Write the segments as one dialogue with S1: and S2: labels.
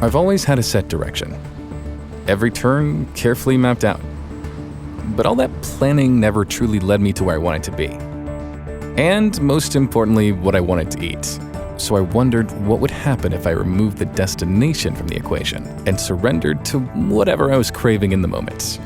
S1: I've always had a set direction. Every turn carefully mapped out. But all that planning never truly led me to where I wanted to be. And most importantly, what I wanted to eat. So I wondered what would happen if I removed the destination from the equation and surrendered to whatever I was craving in the moment.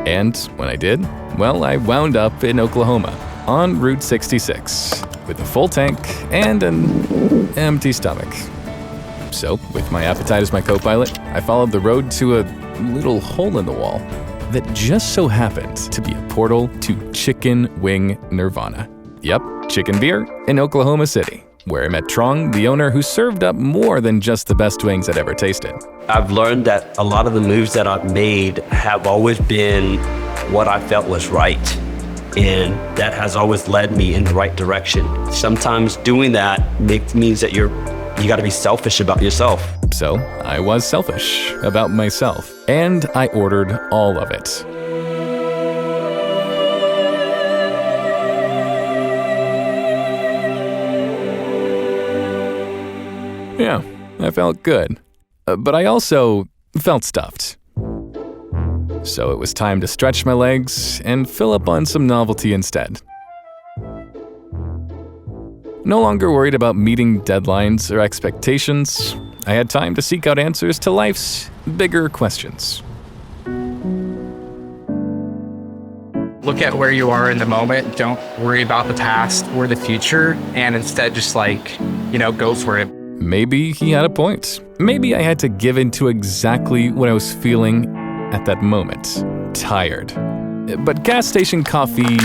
S1: And when I did, well, I wound up in Oklahoma, on Route 66, with a full tank and an empty stomach. So, with my appetite as my copilot, I followed the road to a little hole in the wall that just so happened to be a portal to Chicken Wing Nirvana. Yep, chicken beer in Oklahoma City, where I met Trong, the owner who served up more than just the best wings I'd ever tasted.
S2: I've learned that a lot of the moves that I've made have always been what I felt was right. And that has always led me in the right direction. Sometimes doing that means that you gotta be selfish about yourself.
S1: So I was selfish about myself, and I ordered all of it. Yeah, I felt good. But I also felt stuffed. So it was time to stretch my legs and fill up on some novelty instead. No longer worried about meeting deadlines or expectations, I had time to seek out answers to life's bigger questions.
S3: Look at where you are in the moment. Don't worry about the past or the future, and instead just go for it.
S1: Maybe he had a point. Maybe I had to give in to exactly what I was feeling at that moment. Tired. But gas station coffee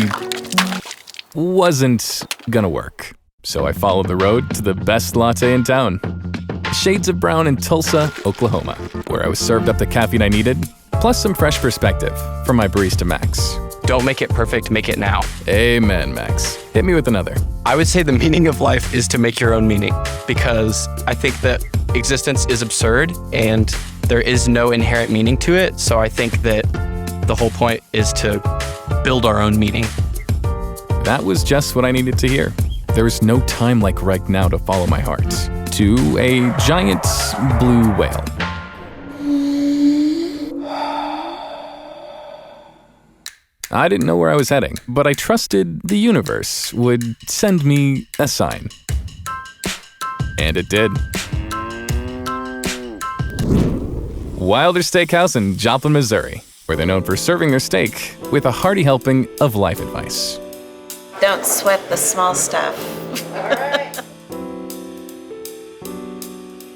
S1: wasn't gonna work. So I followed the road to the best latte in town. Shades of Brown in Tulsa, Oklahoma, where I was served up the caffeine I needed, plus some fresh perspective from my barista, Max.
S3: Don't make it perfect, make it now.
S1: Amen, Max. Hit me with another.
S3: I would say the meaning of life is to make your own meaning, because I think that existence is absurd and there is no inherent meaning to it. So I think that the whole point is to build our own meaning.
S1: That was just what I needed to hear. There is no time like right now to follow my heart. To a giant blue whale. I didn't know where I was heading, but I trusted the universe would send me a sign. And it did. Wilder Steakhouse in Joplin, Missouri, where they're known for serving their steak with a hearty helping of life advice.
S4: Don't sweat the small stuff.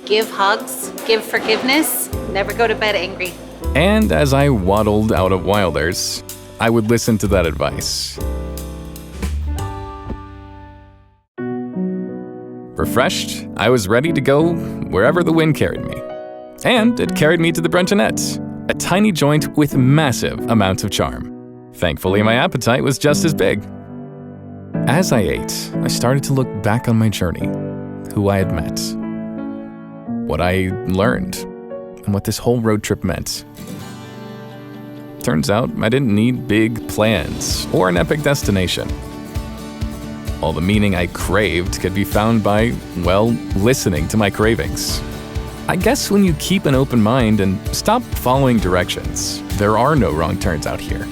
S5: Give hugs, give forgiveness, never go to bed angry.
S1: And as I waddled out of Wilder's, I would listen to that advice. Refreshed, I was ready to go wherever the wind carried me. And it carried me to the Bruncheonette, a tiny joint with massive amounts of charm. Thankfully, my appetite was just as big. As I ate, I started to look back on my journey, who I had met, what I learned, and what this whole road trip meant. Turns out I didn't need big plans or an epic destination. All the meaning I craved could be found by, listening to my cravings. I guess when you keep an open mind and stop following directions, there are no wrong turns out here.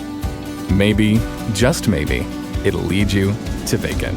S1: Maybe, just maybe, it'll lead you to bacon.